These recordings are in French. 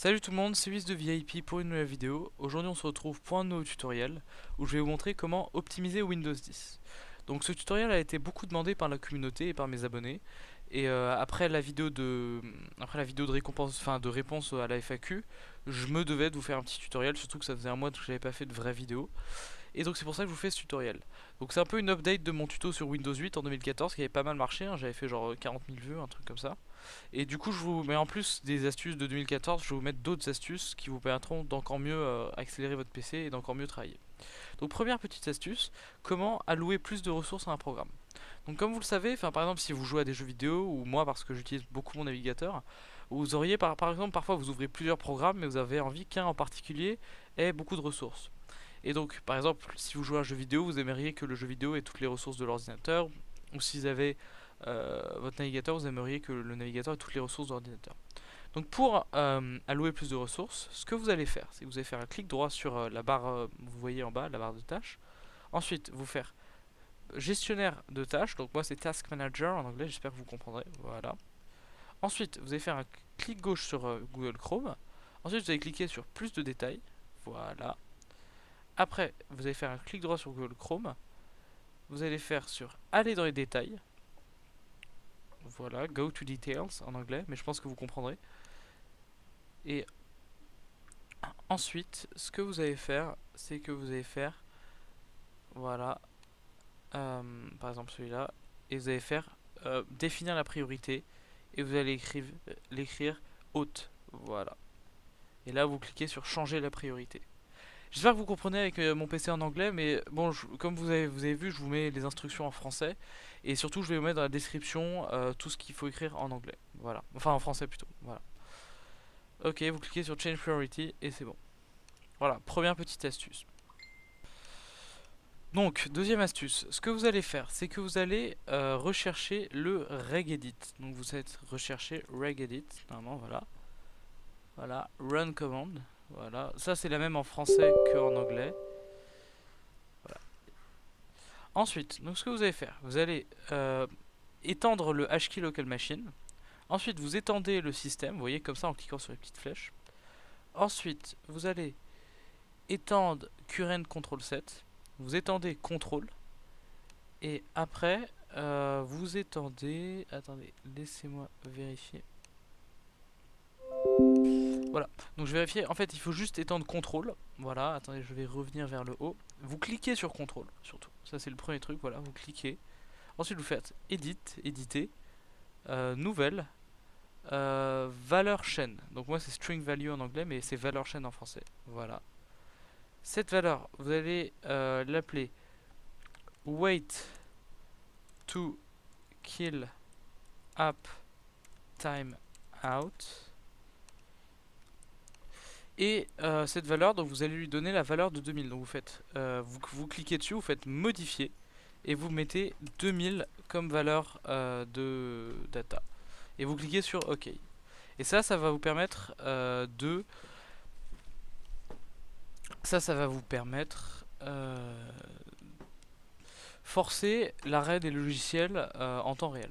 Salut tout le monde, c'est Wiz de VIP pour une nouvelle vidéo. Aujourd'hui on se retrouve pour un nouveau tutoriel où je vais vous montrer comment optimiser Windows 10. Donc ce tutoriel a été beaucoup demandé par la communauté et par mes abonnés. Et après la vidéo de récompense, enfin de réponse à la FAQ, je me devais de vous faire un petit tutoriel, surtout que ça faisait un mois que je n'avais pas fait de vraie vidéo. Et donc c'est pour ça que je vous fais ce tutoriel. Donc c'est un peu une update de mon tuto sur Windows 8 en 2014 qui avait pas mal marché, hein. J'avais fait genre 40 000 vues, un truc comme ça. Et du coup je vous mets en plus des astuces de 2014, je vais vous mettre d'autres astuces qui vous permettront d'encore mieux accélérer votre PC et d'encore mieux travailler. Donc première petite astuce, comment allouer plus de ressources à un programme. Donc comme vous le savez, par exemple si vous jouez à des jeux vidéo, ou moi parce que j'utilise beaucoup mon navigateur, vous auriez par exemple parfois vous ouvrez plusieurs programmes mais vous avez envie qu'un en particulier ait beaucoup de ressources. Et donc, par exemple, si vous jouez à un jeu vidéo, vous aimeriez que le jeu vidéo ait toutes les ressources de l'ordinateur. Ou si vous avez votre navigateur, vous aimeriez que le navigateur ait toutes les ressources de l'ordinateur. Donc, pour allouer plus de ressources, ce que vous allez faire, c'est que vous allez faire un clic droit sur la barre, vous voyez en bas, la barre de tâches. Ensuite, vous faire gestionnaire de tâches. Donc, moi, c'est Task Manager en anglais, j'espère que vous comprendrez. Voilà. Ensuite, vous allez faire un clic gauche sur Google Chrome. Ensuite, vous allez cliquer sur plus de détails. Voilà. Après, vous allez faire un clic droit sur Google Chrome. Vous allez faire sur aller dans les détails. Voilà, go to details en anglais, mais je pense que vous comprendrez. Et ensuite, ce que vous allez faire, c'est que vous allez faire, voilà, par exemple celui-là, et vous allez faire définir la priorité, et vous allez l'écrire haute. Voilà. Et là, vous cliquez sur changer la priorité. J'espère que vous comprenez avec mon PC en anglais, mais bon, comme vous avez vu, je vous mets les instructions en français. Et surtout, je vais vous mettre dans la description tout ce qu'il faut écrire en anglais. Voilà. Enfin, en français plutôt. Voilà. Ok, vous cliquez sur Change Priority et c'est bon. Voilà, première petite astuce. Donc, deuxième astuce. Ce que vous allez faire, c'est que vous allez rechercher le regedit. Donc, vous allez rechercher regedit. Normalement, voilà. Voilà, run command. Voilà. Ça, c'est la même en français qu'en anglais. Ensuite, donc ce que vous allez faire, vous allez étendre le HKey local machine. Ensuite, vous étendez le système, vous voyez comme ça en cliquant sur les petites flèches. Ensuite, vous allez étendre current control set. Vous étendez control. Et après, vous étendez. Attendez, laissez-moi vérifier. Voilà, donc je vérifie. En fait, il faut juste étendre contrôle. Voilà, attendez, je vais revenir vers le haut. Vous cliquez sur contrôle, surtout. Ça, c'est le premier truc. Voilà, vous cliquez. Ensuite, vous faites edit, éditer, nouvelle, valeur chaîne. Donc, moi, c'est string value en anglais, mais c'est valeur chaîne en français. Voilà. Cette valeur, vous allez l'appeler wait to kill app time out. Et cette valeur, donc vous allez lui donner la valeur de 2000. Donc vous faites, vous cliquez dessus, vous faites modifier et vous mettez 2000 comme valeur de data. Et vous cliquez sur OK. Et ça va vous permettre ça va vous permettre forcer l'arrêt des logiciels en temps réel.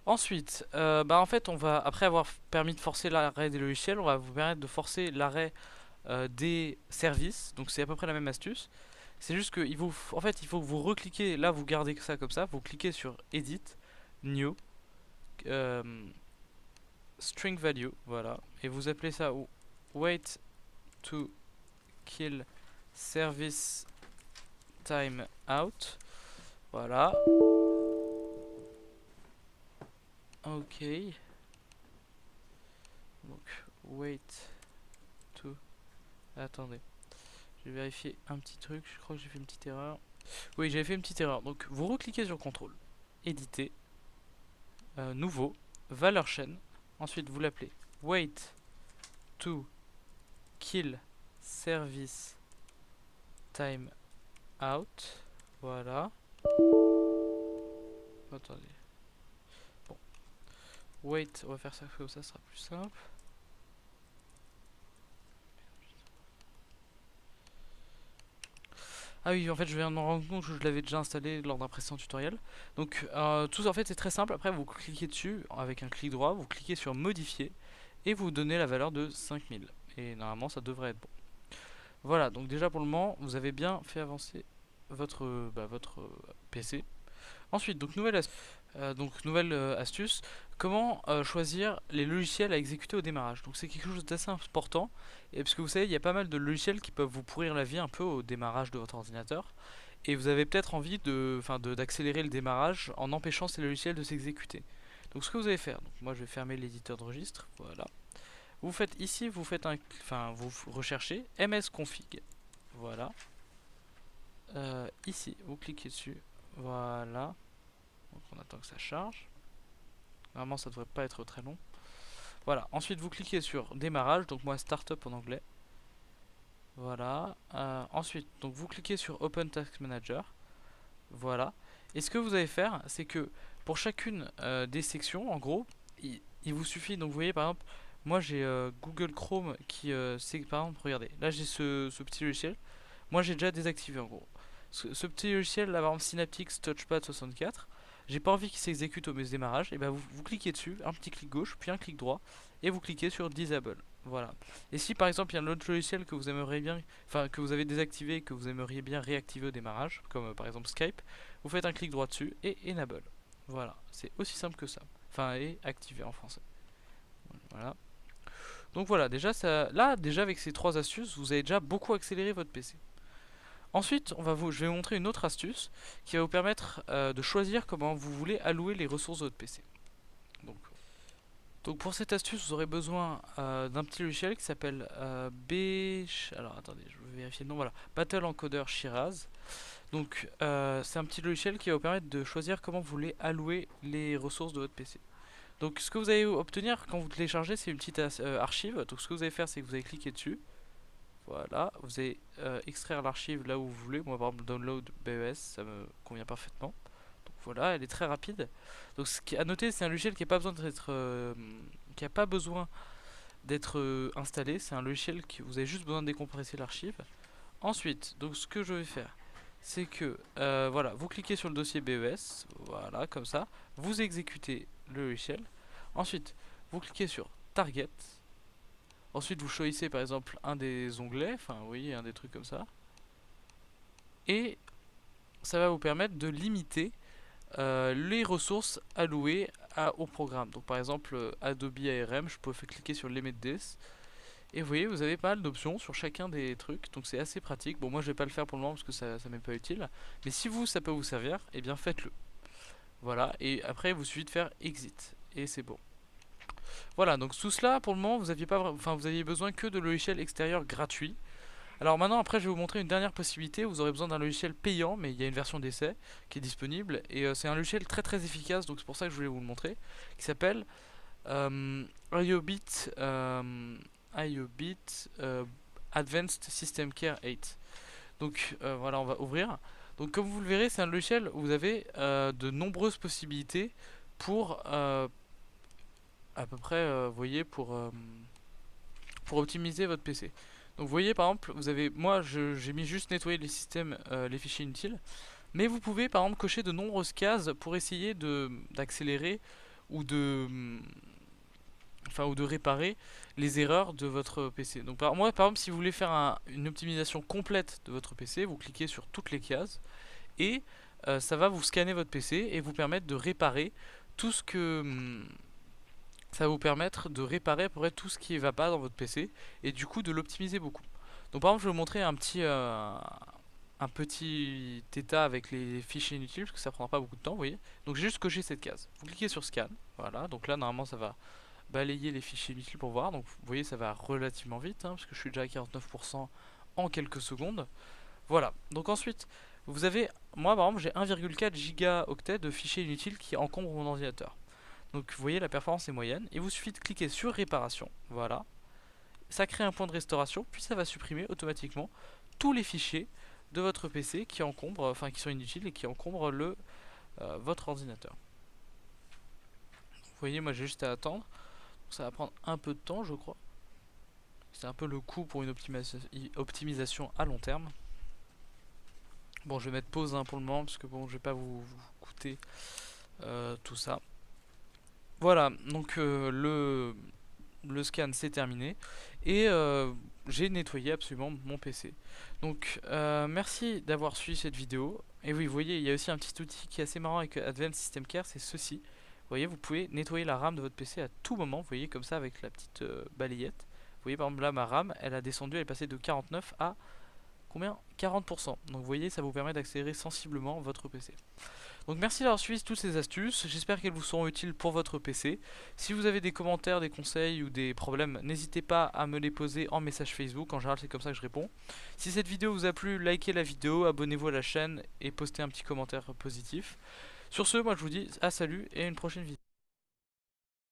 Ensuite, en fait, on va, après avoir permis de forcer l'arrêt des logiciels, on va vous permettre de forcer l'arrêt des services. Donc c'est à peu près la même astuce. C'est juste que en fait, il faut que vous recliquez. Là, vous gardez ça comme ça. Vous cliquez sur Edit, New, euh, String Value, voilà, et vous appelez ça Wait to kill service time out. Voilà. Ok. Donc wait to. Attendez. Je vais vérifier un petit truc. Je crois que j'ai fait une petite erreur. Oui, j'avais fait une petite erreur. Donc vous recliquez sur contrôle, éditer, nouveau, valeur chaîne. Ensuite vous l'appelez wait to kill service time out. Voilà. Attendez. Bon. Wait, on va faire ça comme ça sera plus simple. Ah oui, en fait, je viens de me rendre compte que je l'avais déjà installé lors d'un précédent tutoriel. Donc, tout en fait, c'est très simple. Après, vous cliquez dessus avec un clic droit, vous cliquez sur modifier et vous donnez la valeur de 5000. Et normalement ça devrait être bon. Voilà, donc déjà pour le moment, vous avez bien fait avancer votre PC. Ensuite, nouvelle astuce, comment choisir les logiciels à exécuter au démarrage. Donc c'est quelque chose d'assez important, et parce que vous savez, il y a pas mal de logiciels qui peuvent vous pourrir la vie un peu au démarrage de votre ordinateur, et vous avez peut-être envie d'accélérer le démarrage en empêchant ces logiciels de s'exécuter. Donc ce que vous allez faire, donc moi je vais fermer l'éditeur de registre, voilà. Vous faites ici, vous recherchez msconfig, voilà. Ici, vous cliquez dessus, voilà. Donc on attend que ça charge. Normalement ça devrait pas être très long. Voilà, ensuite vous cliquez sur démarrage, donc moi startup en anglais. Voilà. Ensuite, donc vous cliquez sur Open Task Manager. Voilà. Et ce que vous allez faire, c'est que pour chacune des sections, en gros, il vous suffit, donc vous voyez par exemple, moi j'ai Google Chrome qui, c'est par exemple, regardez, là j'ai ce petit logiciel, moi j'ai déjà désactivé en gros. Ce petit logiciel là, par exemple Synaptics Touchpad 64, j'ai pas envie qu'il s'exécute au démarrage, et ben vous cliquez dessus, un petit clic gauche, puis un clic droit, et vous cliquez sur Disable. Voilà. Et si par exemple il y a un autre logiciel que vous aimeriez bien, enfin que vous avez désactivé et que vous aimeriez bien réactiver au démarrage, comme par exemple Skype, vous faites un clic droit dessus et Enable. Voilà, c'est aussi simple que ça. Enfin, et activer en français. Voilà. Donc voilà, déjà là, déjà avec ces trois astuces, vous avez déjà beaucoup accéléré votre PC. Ensuite, je vais vous montrer une autre astuce qui va vous permettre de choisir comment vous voulez allouer les ressources de votre PC. Donc pour cette astuce, vous aurez besoin d'un petit logiciel qui s'appelle alors attendez, je vais vérifier le nom. Voilà, Battle Encoder Shiraz. Donc c'est un petit logiciel qui va vous permettre de choisir comment vous voulez allouer les ressources de votre PC. Donc ce que vous allez obtenir quand vous téléchargez, c'est une petite archive. Donc ce que vous allez faire, c'est que vous allez cliquer dessus. Voilà, vous allez extraire l'archive là où vous voulez. Moi par exemple download BES, ça me convient parfaitement. Donc voilà, elle est très rapide. Donc ce qui est à noter, c'est un logiciel qui n'a pas besoin d'être installé. C'est un logiciel que vous avez juste besoin de décompresser l'archive. Ensuite, donc ce que je vais faire, c'est que voilà, vous cliquez sur le dossier BES, voilà, comme ça, vous exécutez le logiciel. Ensuite, vous cliquez sur Target. Ensuite, vous choisissez par exemple un des onglets, enfin, vous voyez, un des trucs comme ça. Et ça va vous permettre de limiter les ressources allouées au programme. Donc, par exemple, Adobe ARM, je peux cliquer sur Limit This. Et vous voyez, vous avez pas mal d'options sur chacun des trucs, donc c'est assez pratique. Bon, moi je vais pas le faire pour le moment parce que ça m'est pas utile. Mais si ça peut vous servir, eh bien faites-le. Voilà, et après il vous suffit de faire Exit. Et c'est bon. Voilà, donc tout cela pour le moment vous aviez besoin que de logiciels extérieurs gratuits. Alors maintenant après je vais vous montrer une dernière possibilité, vous aurez besoin d'un logiciel payant, mais il y a une version d'essai qui est disponible. Et c'est un logiciel très très efficace, donc c'est pour ça que je voulais vous le montrer, qui s'appelle IOBIT Advanced System Care 8. Donc voilà, on va ouvrir. Donc comme vous le verrez, c'est un logiciel où vous avez de nombreuses possibilités pour à peu près, vous voyez, pour optimiser votre PC. Donc vous voyez par exemple, moi j'ai mis juste nettoyer les systèmes, les fichiers inutiles, mais vous pouvez par exemple cocher de nombreuses cases pour essayer d'accélérer ou de réparer les erreurs de votre PC. Donc par exemple, si vous voulez faire une optimisation complète de votre PC, vous cliquez sur toutes les cases et ça va vous scanner votre PC et vous permettre de réparer tout ce que ça va vous permettre de réparer à peu près tout ce qui ne va pas dans votre PC et du coup de l'optimiser beaucoup. Donc par exemple, je vais vous montrer un petit état avec les fichiers inutiles parce que ça prendra pas beaucoup de temps, vous voyez. Donc j'ai juste coché cette case. Vous cliquez sur scan, voilà. Donc là normalement ça va balayer les fichiers inutiles pour voir. Donc vous voyez ça va relativement vite parce que je suis déjà à 49% en quelques secondes. Voilà. Donc ensuite vous avez, moi par exemple j'ai 1,4 gigaoctets de fichiers inutiles qui encombrent mon ordinateur. Donc vous voyez la performance est moyenne. Il vous suffit de cliquer sur réparation. Voilà. Ça crée un point de restauration puis ça va supprimer automatiquement tous les fichiers de votre PC qui sont inutiles et qui encombrent votre ordinateur. Vous voyez, moi j'ai juste à attendre. Ça va prendre un peu de temps, je crois. C'est un peu le coût pour une optimisation à long terme. Bon, je vais mettre pause pour le moment parce que bon, je vais pas vous coûter tout ça. Voilà, donc le scan c'est terminé et j'ai nettoyé absolument mon PC. Donc merci d'avoir suivi cette vidéo. Et oui, vous voyez, il y a aussi un petit outil qui est assez marrant avec Advanced System Care, c'est ceci. Vous voyez, vous pouvez nettoyer la RAM de votre PC à tout moment, vous voyez, comme ça avec la petite balayette. Vous voyez, par exemple, là, ma RAM, elle a descendu, elle est passée de 49 à combien 40%. Donc vous voyez, ça vous permet d'accélérer sensiblement votre PC. Donc merci d'avoir suivi toutes ces astuces, j'espère qu'elles vous seront utiles pour votre PC. Si vous avez des commentaires, des conseils ou des problèmes, n'hésitez pas à me les poser en message Facebook, en général c'est comme ça que je réponds. Si cette vidéo vous a plu, likez la vidéo, abonnez-vous à la chaîne et postez un petit commentaire positif. Sur ce, moi je vous dis à salut et à une prochaine vidéo.